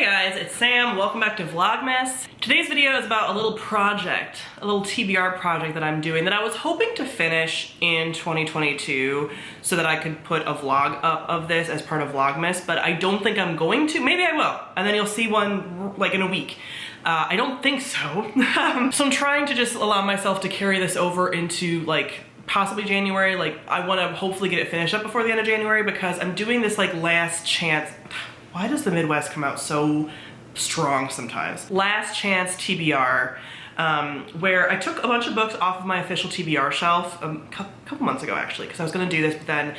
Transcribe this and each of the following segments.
Hey guys, it's Sam. Welcome back to Vlogmas. Today's video is about a little project, a little TBR project that I'm doing that I was hoping to finish in 2022 so that I could put a vlog up of this as part of Vlogmas, but I don't think I'm going to. Maybe I will, and then you'll see one like in a week. I don't think so. So I'm trying to just allow myself to carry this over into like possibly January. Like I want to hopefully get it finished up before the end of January because I'm doing this like last chance. Why does the Midwest come out so strong sometimes? Last chance TBR, where I took a bunch of books off of my official TBR shelf a couple months ago actually, because I was gonna do this, but then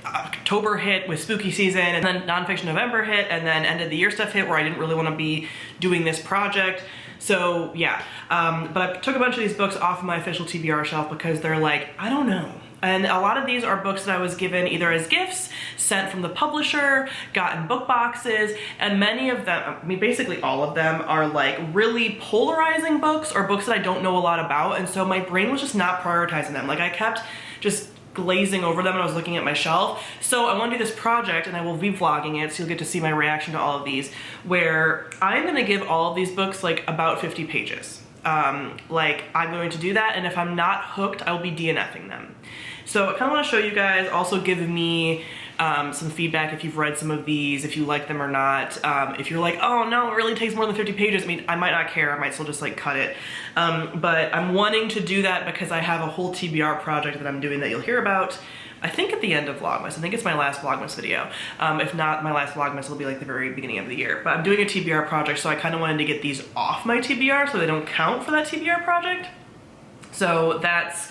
October hit with spooky season, and then nonfiction November hit, and then end of the year stuff hit where I didn't really want to be doing this project. So yeah, but I took a bunch of these books off of my official TBR shelf because they're like, I don't know. And a lot of these are books that I was given either as gifts, sent from the publisher, got in book boxes, and many of them, I mean basically all of them, are like really polarizing books or books that I don't know a lot about, and so my brain was just not prioritizing them. Like I kept just glazing over them when I was looking at my shelf. So I want to do this project, and I will be vlogging it so you'll get to see my reaction to all of these, where I'm going to give all of these books like about 50 pages. Like I'm going to do that, and if I'm not hooked, I will be DNFing them. So I kind of want to show you guys, also give me some feedback if you've read some of these, if you like them or not. If you're like, oh no, it really takes more than 50 pages. I mean, I might not care, I might still just like cut it. But I'm wanting to do that because I have a whole TBR project that I'm doing that you'll hear about, I think at the end of Vlogmas. I think it's my last Vlogmas video. If not my last Vlogmas, it'll be like the very beginning of the year. But I'm doing a TBR project, so I kind of wanted to get these off my TBR so they don't count for that TBR project. So that's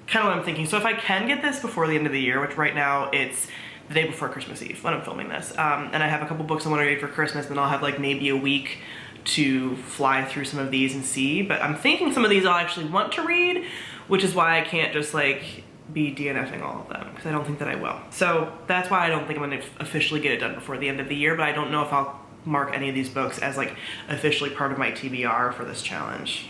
kind of what I'm thinking. So if I can get this before the end of the year, which right now it's the day before Christmas Eve when I'm filming this, and I have a couple books I want to read for Christmas, then I'll have like maybe a week to fly through some of these and see. But I'm thinking some of these I'll actually want to read, which is why I can't just like be DNFing all of them, because I don't think that I will. So that's why I don't think I'm going to officially get it done before the end of the year, but I don't know if I'll mark any of these books as like officially part of my TBR for this challenge.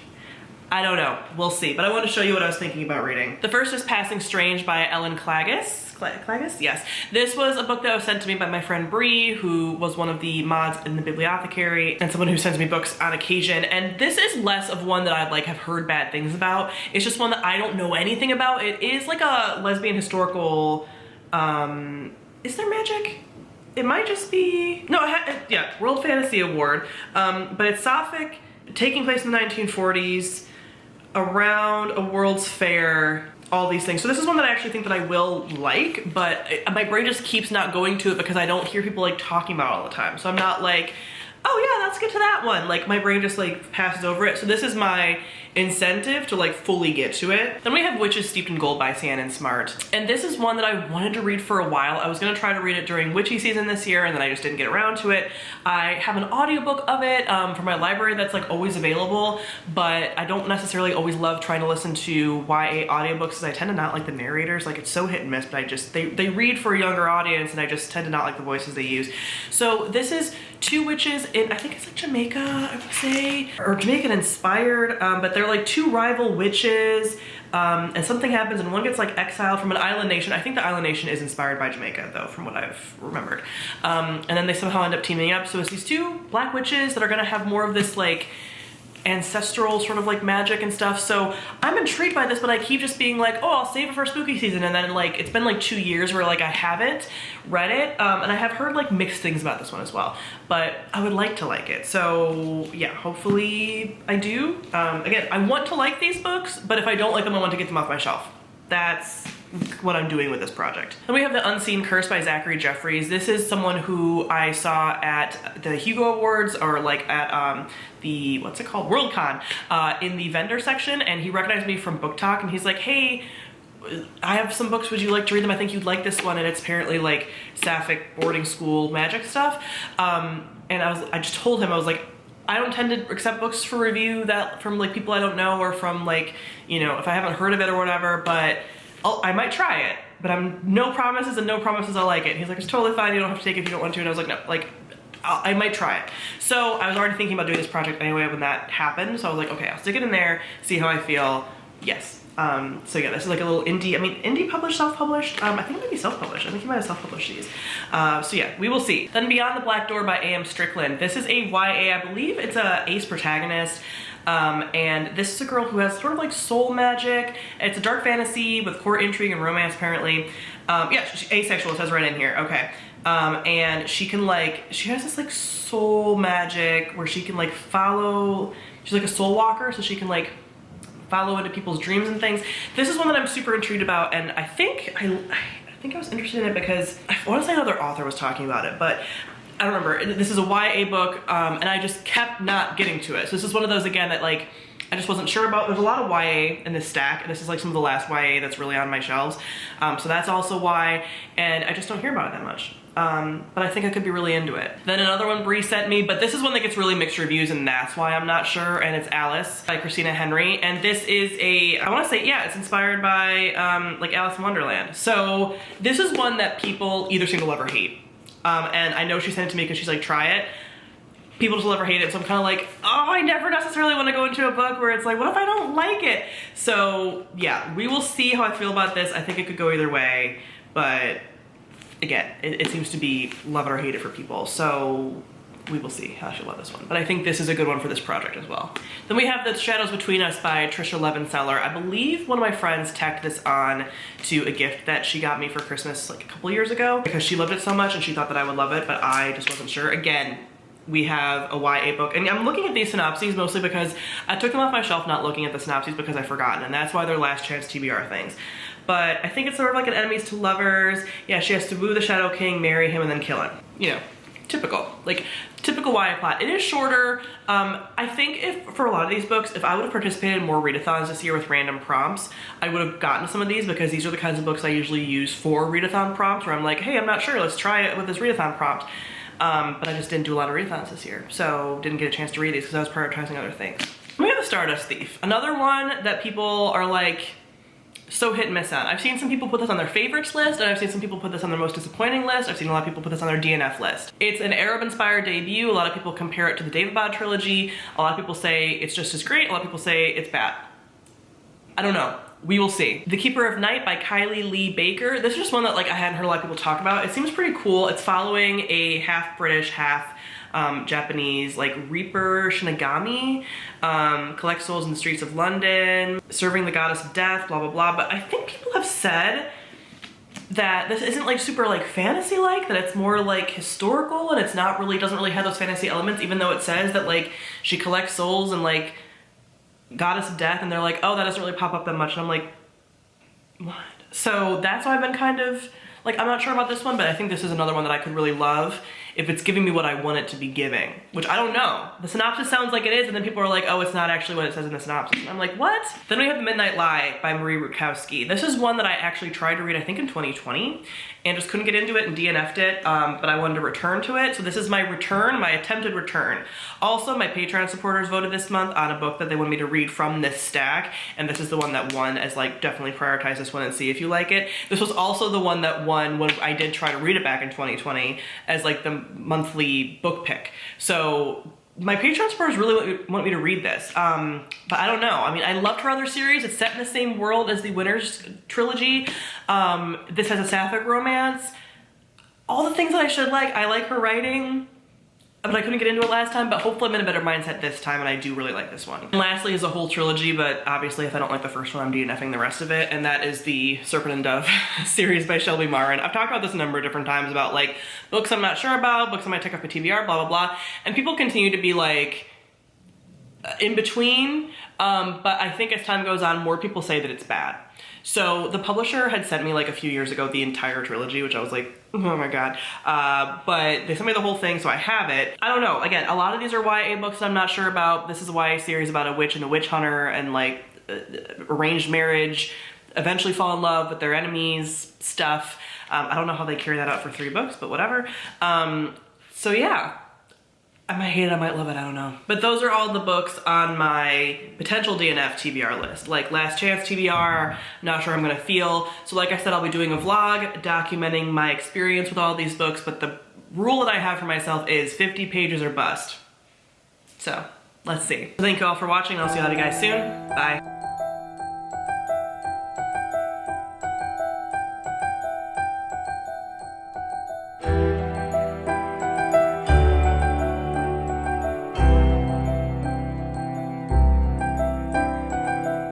I don't know, we'll see, but I want to show you what I was thinking about reading. The first is Passing Strange by Ellen Klages. Klages? Yes. This was a book that was sent to me by my friend Bree, who was one of the mods in the bibliothecary and someone who sends me books on occasion. And this is less of one that I like have heard bad things about. It's just one that I don't know anything about. It is like a lesbian historical, is there magic? It might just be, no, yeah, World Fantasy Award. But it's Sapphic, taking place in the 1940s, around a World's Fair, all these things. So this is one that I actually think that I will like, but my brain just keeps not going to it because I don't hear people like talking about it all the time. So I'm not like, oh yeah, let's get to that one. Like my brain just like passes over it. So this is my incentive to like fully get to it. Then we have Witches Steeped in Gold by Shannon Smart. And this is one that I wanted to read for a while. I was gonna try to read it during witchy season this year, and then I just didn't get around to it. I have an audiobook of it from my library that's like always available, but I don't necessarily always love trying to listen to YA audiobooks because I tend to not like the narrators. Like it's so hit and miss, but I just, they read for a younger audience, and I just tend to not like the voices they use. So this is two witches in, I think it's like Jamaica, I would say, or Jamaican inspired, but they're like two rival witches, and something happens and one gets like exiled from an island nation. I think the island nation is inspired by Jamaica though, from what I've remembered. And then they somehow end up teaming up. So it's these two black witches that are gonna have more of this like ancestral sort of like magic and stuff. So I'm intrigued by this, but I keep just being like, oh, I'll save it for spooky season. And then like, it's been like 2 years where like I haven't read it. And I have heard like mixed things about this one as well, but I would like to like it. So yeah, hopefully I do. Again, I want to like these books, but if I don't like them, I want to get them off my shelf. That's what I'm doing with this project. Then we have The Unseen Curse by Zachary Jeffries. This is someone who I saw at the Hugo Awards, or like at the, what's it called, Worldcon, in the vendor section, and he recognized me from Book Talk, and he's like, hey, I have some books, would you like to read them? I think you'd like this one. And it's apparently like Sapphic boarding school magic stuff. And I just told him, I was like, I don't tend to accept books for review that from like people I don't know, or from like, you know, if I haven't heard of it or whatever, but I might try it, but I'm no promises and no promises I like it. And he's like, it's totally fine, you don't have to take it if you don't want to. And I was like, no, like I might try it. So I was already thinking about doing this project anyway when that happened. So I was like, okay, I'll stick it in there, see how I feel. Yes. So yeah, this is like a little indie, I mean, indie published, self-published. I think it might be self-published. I think he might have self-published these. So yeah, we will see. Then Beyond the Black Door by A.M. Strickland. This is a YA, I believe it's a ace protagonist. And this is a girl who has sort of like soul magic. It's a dark fantasy with court intrigue and romance, apparently. Yeah, she's asexual, it says right in here, okay. And she can like, she has this like soul magic where she can like follow, she's like a soul walker, so she can like follow into people's dreams and things. This is one that I'm super intrigued about, and I think I was interested in it because I want to say another author was talking about it, but I don't remember. This is a YA book, and I just kept not getting to it. So this is one of those, again, that like I just wasn't sure about. There's a lot of YA in this stack, and this is like some of the last YA that's really on my shelves. So that's also why, and I just don't hear about it that much. But I think I could be really into it. Then another one Bree sent me, but this is one that gets really mixed reviews, and that's why I'm not sure, and it's Alice by Christina Henry. And this is a, I want to say, yeah, it's inspired by like Alice in Wonderland. So this is one that people either seem to love or hate. And I know she sent it to me because she's like, try it. People just love or hate it, so I'm kind of like, oh, I never necessarily want to go into a book where it's like, what if I don't like it? So yeah, we will see how I feel about this. I think it could go either way, but again, it seems to be love it or hate it for people, so we will see how I feel about this one. But I think this is a good one for this project as well. Then we have The Shadows Between Us by Trisha Levenseller. I believe one of my friends tacked this on to a gift that she got me for Christmas like a couple years ago because she loved it so much and she thought that I would love it, but I just wasn't sure. Again, we have a YA book, and I'm looking at these synopses mostly because I took them off my shelf not looking at the synopses because I've forgotten, and that's why they're last chance TBR things. But I think it's sort of like an enemies to lovers. Yeah, she has to woo the Shadow King, marry him, and then kill him. You know, typical. Like, typical YA plot. It is shorter. I think if, for a lot of these books, if I would have participated in more readathons this year with random prompts, I would have gotten some of these because these are the kinds of books I usually use for readathon prompts where I'm like, hey, I'm not sure, let's try it with this readathon prompt. But I just didn't do a lot of readathons this year, so didn't get a chance to read these because I was prioritizing other things. We have The Stardust Thief, another one that people are like, so hit and miss on. I've seen some people put this on their favorites list, and I've seen some people put this on their most disappointing list. I've seen a lot of people put this on their DNF list. It's an Arab-inspired debut. A lot of people compare it to the Daevabad trilogy. A lot of people say it's just as great. A lot of people say it's bad. I don't know. We will see. The Keeper of Night by Kylie Lee Baker. This is just one that like I hadn't heard a lot of people talk about. It seems pretty cool. It's following a half British, half Japanese like Reaper Shinigami, collects souls in the streets of London, serving the goddess of death, blah blah blah. But I think people have said that this isn't like super like fantasy like, that it's more like historical, and it's not really, doesn't really have those fantasy elements, even though it says that like she collects souls and like goddess of death, and they're like, oh, that doesn't really pop up that much, and I'm like, what? So that's why I've been kind of like, I'm not sure about this one, but I think this is another one that I could really love if it's giving me what I want it to be giving, which I don't know. The synopsis sounds like it is, and then people are like, oh, it's not actually what it says in the synopsis. And I'm like, what? Then we have The Midnight Lie by Marie Rukowski. This is one that I actually tried to read, I think in 2020, and just couldn't get into it and DNF'd it, but I wanted to return to it. So this is my return, my attempted return. Also, my Patreon supporters voted this month on a book that they wanted me to read from this stack, and this is the one that won as like, definitely prioritize this one and see if you like it. This was also the one that won when I did try to read it back in 2020 as like the monthly book pick. So my Patreon supporters really want me to read this, but I don't know. I mean, I loved her other series. It's set in the same world as the Winter's trilogy. This has a sapphic romance. All the things that I should like. I like her writing, but I couldn't get into it last time, but hopefully I'm in a better mindset this time, and I do really like this one. And lastly is a whole trilogy, but obviously if I don't like the first one, I'm DNFing the rest of it, and that is the Serpent and Dove series by Shelby Marin. I've talked about this a number of different times about like books I'm not sure about, books I might take up a TBR, blah, blah, blah, and people continue to be like, in between, but I think as time goes on, more people say that it's bad. So the publisher had sent me like a few years ago the entire trilogy, which I was like, oh my god. But they sent me the whole thing, so I have it. I don't know, again, a lot of these are YA books that I'm not sure about. This is a YA series about a witch and a witch hunter and like arranged marriage, eventually fall in love with their enemies, stuff. I don't know how they carry that out for 3 books, but whatever. So yeah. I might hate it, I might love it, I don't know. But those are all the books on my potential DNF TBR list. Like last chance TBR, not sure how I'm gonna feel. So like I said, I'll be doing a vlog documenting my experience with all these books, but the rule that I have for myself is 50 pages or bust. So let's see. Thank you all for watching. I'll see you guys soon. Bye.